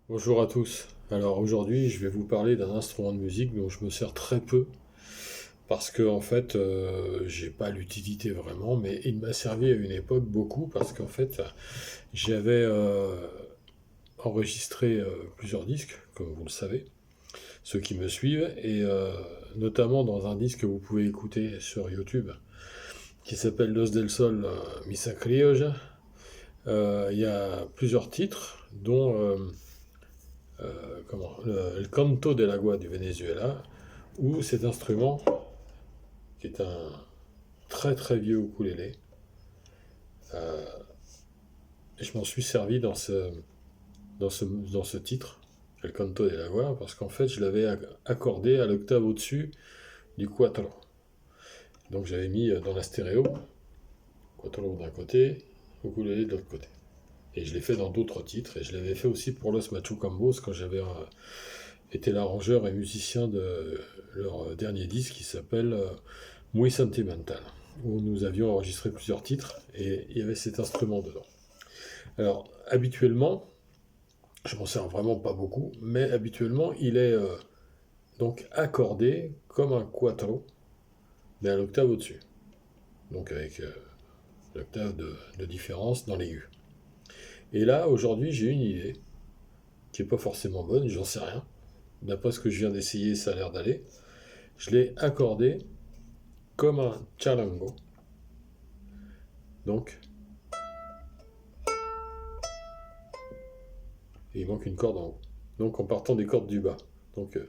Bonjour à tous. Alors aujourd'hui, je vais vous parler d'un instrument de musique dont je me sers très peu parce que en fait, j'ai pas l'utilité vraiment, mais il m'a servi à une époque beaucoup parce qu'en fait, j'avais enregistré plusieurs disques, comme vous le savez, ceux qui me suivent, et notamment dans un disque que vous pouvez écouter sur YouTube qui s'appelle Los del Sol Misa Criolla. Il y a plusieurs titres, dont El Canto del Agua du Venezuela, où cet instrument, qui est un très très vieux ukulélé, euh, je m'en suis servi dans ce titre, El Canto del Agua, parce qu'en fait je l'avais accordé à l'octave au-dessus du quattro. Donc j'avais mis dans la stéréo, quattro d'un côté, ukulélé de l'autre côté. Et je l'ai fait dans d'autres titres, et je l'avais fait aussi pour Los Machucambos quand j'avais été l'arrangeur et musicien de leur dernier disque qui s'appelle Muy Sentimental, où nous avions enregistré plusieurs titres et il y avait cet instrument dedans. Alors, habituellement, je m'en sers vraiment pas beaucoup, mais habituellement, il est donc accordé comme un quattro, mais à l'octave au-dessus. Donc avec l'octave de différence dans l'aigu. Et là, aujourd'hui, j'ai une idée qui est pas forcément bonne, j'en sais rien. D'après ce que je viens d'essayer, ça a l'air d'aller. Je l'ai accordé comme un charango. Donc, il manque une corde en haut. Donc, en partant des cordes du bas. Donc,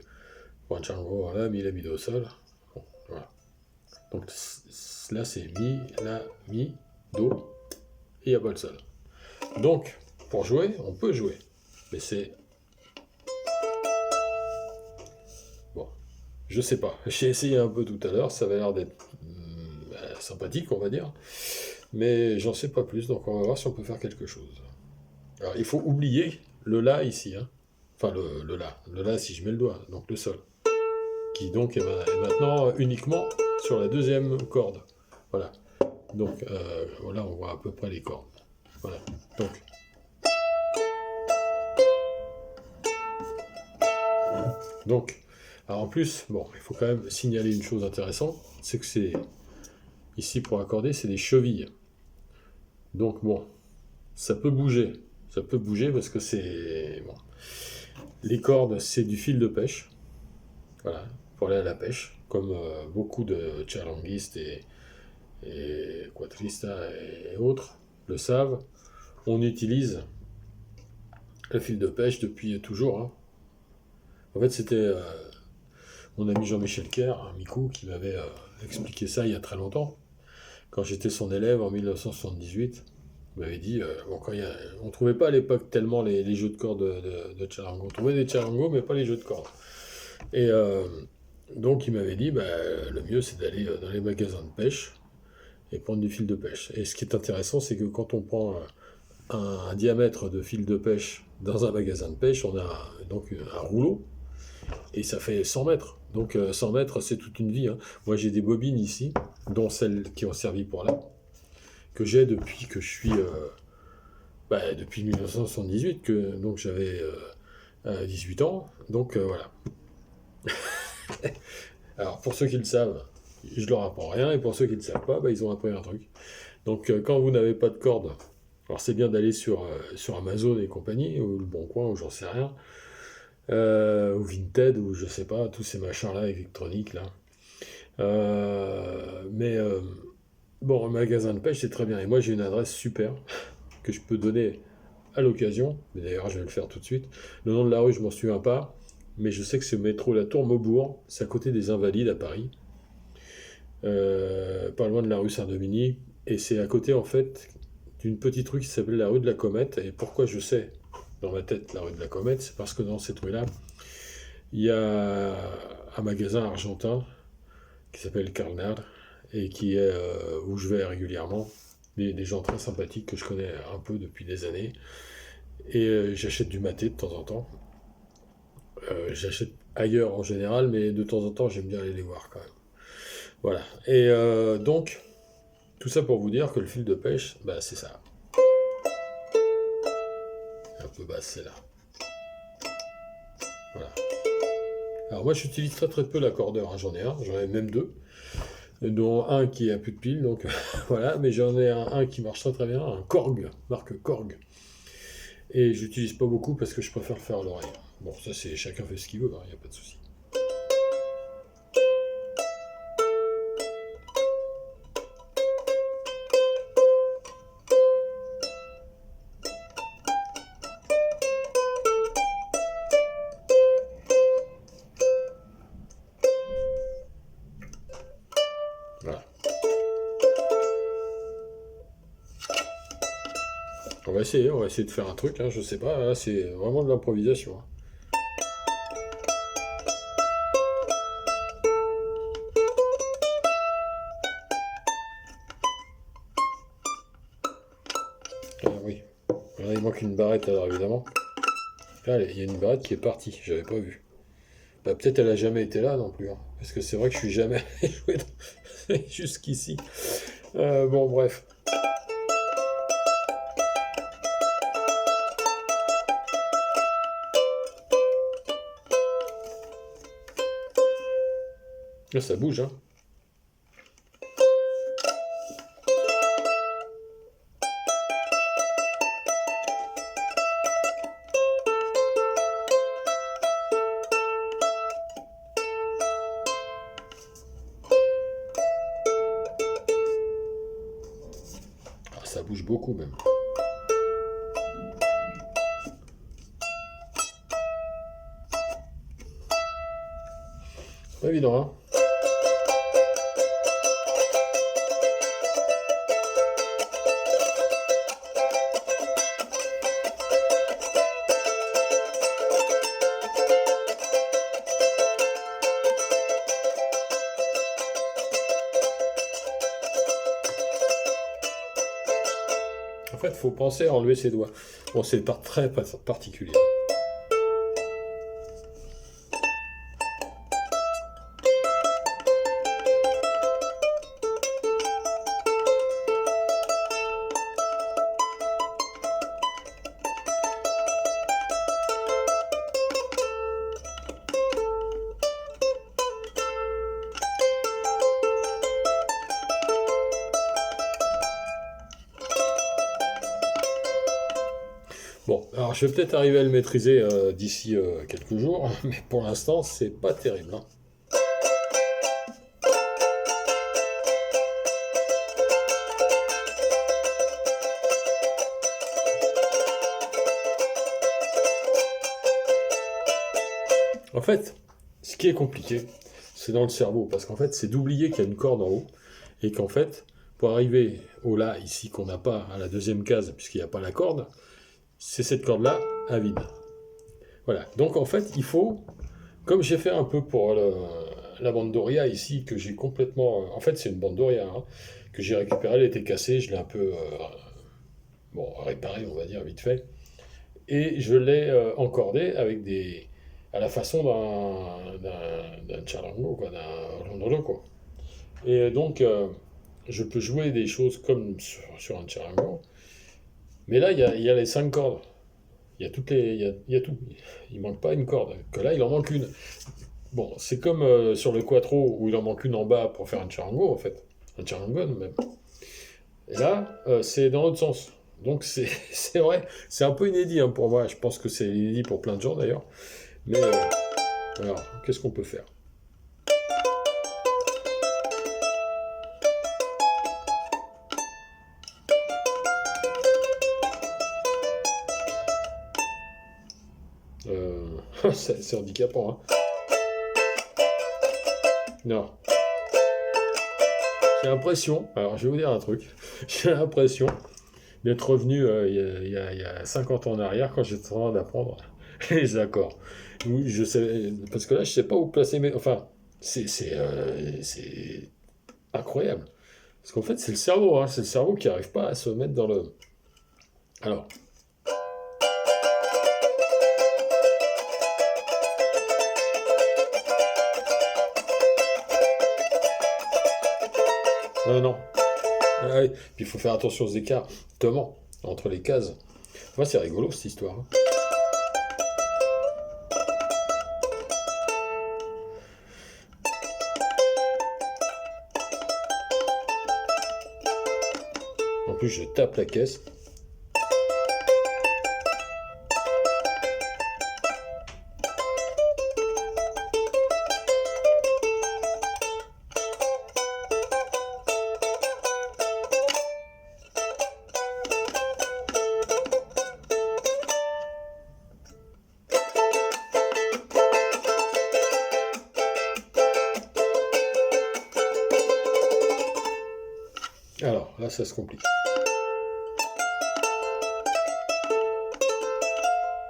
pour un charango, voilà, mi, la, mi, do, sol. Bon, voilà. Donc, là, c'est mi, la, mi, do, et il n'y a pas le sol. Donc, pour jouer, on peut jouer. Mais c'est... Bon, je sais pas. J'ai essayé un peu tout à l'heure, ça avait l'air d'être sympathique, on va dire. Mais j'en sais pas plus, donc on va voir si on peut faire quelque chose. Alors, il faut oublier le La ici. Hein. Enfin, le La. Le La si je mets le doigt, donc le Sol. Qui donc est maintenant uniquement sur la deuxième corde. Voilà. Donc là, on voit à peu près les cordes. Voilà. Donc, donc alors en plus, bon, il faut quand même signaler une chose intéressante, c'est que c'est ici pour accorder, c'est des chevilles. Donc bon, ça peut bouger. Ça peut bouger parce que c'est bon. Les cordes, c'est du fil de pêche. Voilà, pour aller à la pêche, comme beaucoup de charanguistes et quattristas et autres le savent. On utilise le fil de pêche depuis toujours. Hein. En fait, c'était mon ami Jean-Michel Kerr, un Mikou, qui m'avait expliqué ça il y a très longtemps. Quand j'étais son élève en 1978, il m'avait dit, bon, on ne trouvait pas à l'époque tellement les jeux de cordes de charango. On trouvait des charangos, mais pas les jeux de cordes. Et donc il m'avait dit, bah, le mieux c'est d'aller dans les magasins de pêche et prendre du fil de pêche. Et ce qui est intéressant, c'est que quand on prend un diamètre de fil de pêche dans un magasin de pêche, on a donc un rouleau et ça fait 100 mètres. Donc 100 mètres, c'est toute une vie. Hein. Moi, j'ai des bobines ici, dont celles qui ont servi pour là, que j'ai depuis que je suis, depuis 1978, donc j'avais 18 ans. Donc voilà. Alors pour ceux qui le savent, je leur apprends rien, et pour ceux qui ne le savent pas, ils ont appris un truc. Donc quand vous n'avez pas de corde, alors c'est bien d'aller sur Amazon et compagnie, ou Le Bon Coin, ou j'en sais rien, ou Vinted, ou je sais pas, tous ces machins-là électroniques là. Mais bon, un magasin de pêche c'est très bien. Et moi j'ai une adresse super que je peux donner à l'occasion. Mais d'ailleurs je vais le faire tout de suite. Le nom de la rue je m'en souviens pas, mais je sais que c'est le métro La Tour Maubourg. C'est à côté des Invalides à Paris, pas loin de la rue Saint-Dominique. Et c'est à côté en fait d'une petite rue qui s'appelle la rue de la Comète. Et pourquoi je sais dans ma tête la rue de la Comète, c'est parce que dans cette rue-là, il y a un magasin argentin qui s'appelle Carnard et qui est où je vais régulièrement. Des gens très sympathiques que je connais un peu depuis des années. Et j'achète du maté de temps en temps. J'achète ailleurs en général, mais de temps en temps j'aime bien aller les voir quand même. Voilà. Et donc, tout ça pour vous dire que le fil de pêche, c'est ça. Un peu basse, c'est là. Voilà. Alors moi j'utilise très peu l'accordeur, hein. J'en ai même deux, dont un qui a plus de pile, donc voilà, mais j'en ai un qui marche très bien, un Korg, marque Korg. Et j'utilise pas beaucoup parce que je préfère le faire à l'oreille. Bon, ça c'est chacun fait ce qu'il veut, il n'y a pas de souci. Voilà. On va essayer de faire un truc, hein, je sais pas, là c'est vraiment de l'improvisation. Hein. Ah oui, là, il manque une barrette alors évidemment. Là, il y a une barrette qui est partie, j'avais pas vu. Bah, peut-être elle a jamais été là non plus, hein, parce que c'est vrai que je suis jamais allé jouer jusqu'ici. Bon, bref. Là, ça bouge, hein. Ah, ça bouge beaucoup même. Pas évident, hein. En fait, il faut penser à enlever ses doigts. Bon, c'est très particulier. Bon, alors je vais peut-être arriver à le maîtriser d'ici quelques jours, mais pour l'instant, c'est pas terrible. Hein. En fait, ce qui est compliqué, c'est dans le cerveau, parce qu'en fait, c'est d'oublier qu'il y a une corde en haut, et qu'en fait, pour arriver au La, ici, qu'on n'a pas à la deuxième case, puisqu'il n'y a pas la corde, c'est cette corde-là à vide. Voilà, donc en fait, il faut, comme j'ai fait un peu pour la bande Doria ici, que j'ai complètement... en fait, c'est une bande Doria, hein, que j'ai récupérée, elle était cassée, je l'ai un peu réparée, on va dire, vite fait. Et je l'ai encordée avec des... à la façon d'un charango, quoi, d'un rondolo, quoi. Et donc, je peux jouer des choses comme sur un charango, mais là, il y a les 5 cordes. Il y a toutes les, il y a tout. Il manque pas une corde. Que là, il en manque une. Bon, c'est comme sur le quattro où il en manque une en bas pour faire un charango, en fait. Un charangon, même. Et là, c'est dans l'autre sens. Donc, c'est vrai, c'est un peu inédit hein, pour moi. Je pense que c'est inédit pour plein de gens, d'ailleurs. Mais, alors, qu'est-ce qu'on peut faire? C'est handicapant, hein. Non. J'ai l'impression, alors je vais vous dire un truc, j'ai l'impression d'être revenu il y a 50 ans en arrière quand j'étais en train d'apprendre les accords. Oui, je sais, parce que là, je sais pas où placer mes... Enfin, c'est incroyable. Parce qu'en fait, c'est le cerveau, hein, c'est le cerveau qui n'arrive pas à se mettre dans le... Alors... non. Ah oui. Puis il faut faire attention aux écarts, notamment entre les cases. Moi, c'est rigolo cette histoire. Hein. plus, je tape la caisse. Alors, là, ça se complique.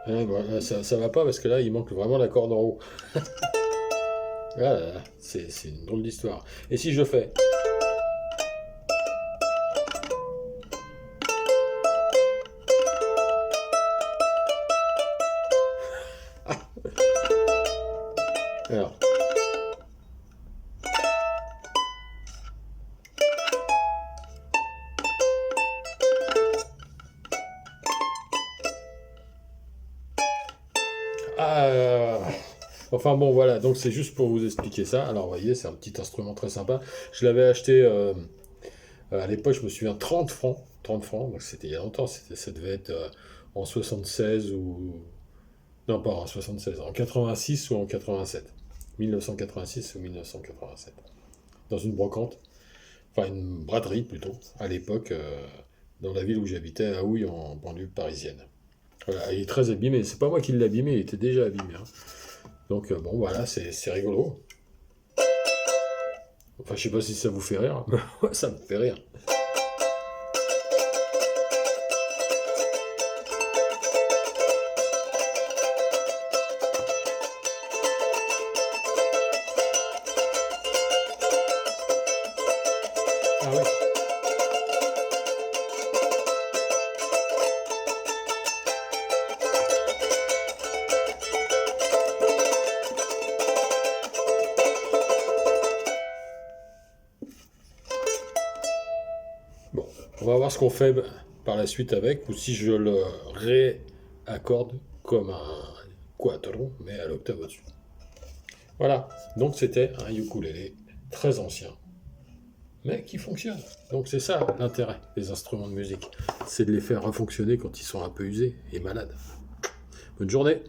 Bon, là, ça va pas parce que là, il manque vraiment la corde en haut. Ah là là, c'est une drôle d'histoire. Et si je fais... Alors... Ah, enfin bon, voilà, donc c'est juste pour vous expliquer ça. Alors, vous voyez, c'est un petit instrument très sympa. Je l'avais acheté à l'époque, je me souviens, 30 francs. 30 francs, donc c'était il y a longtemps. Ça devait être en 76 ou... Non, pas en 76, en 86 ou en 87. 1986 ou 1987. Dans une brocante, enfin une braderie plutôt, à l'époque, dans la ville où j'habitais, à Houille, en banlieue parisienne. Voilà, il est très abîmé. C'est pas moi qui l'ai abîmé, il était déjà abîmé, hein. Donc bon, voilà, c'est rigolo. Enfin, je sais pas si ça vous fait rire, mais moi, ça me fait rire. Ah ouais. Bon, on va voir ce qu'on fait par la suite avec, ou si je le réaccorde comme un quattro, mais à l'octave au-dessus. Voilà, donc c'était un ukulélé très ancien, mais qui fonctionne. Donc c'est ça l'intérêt des instruments de musique, c'est de les faire refonctionner quand ils sont un peu usés et malades. Bonne journée!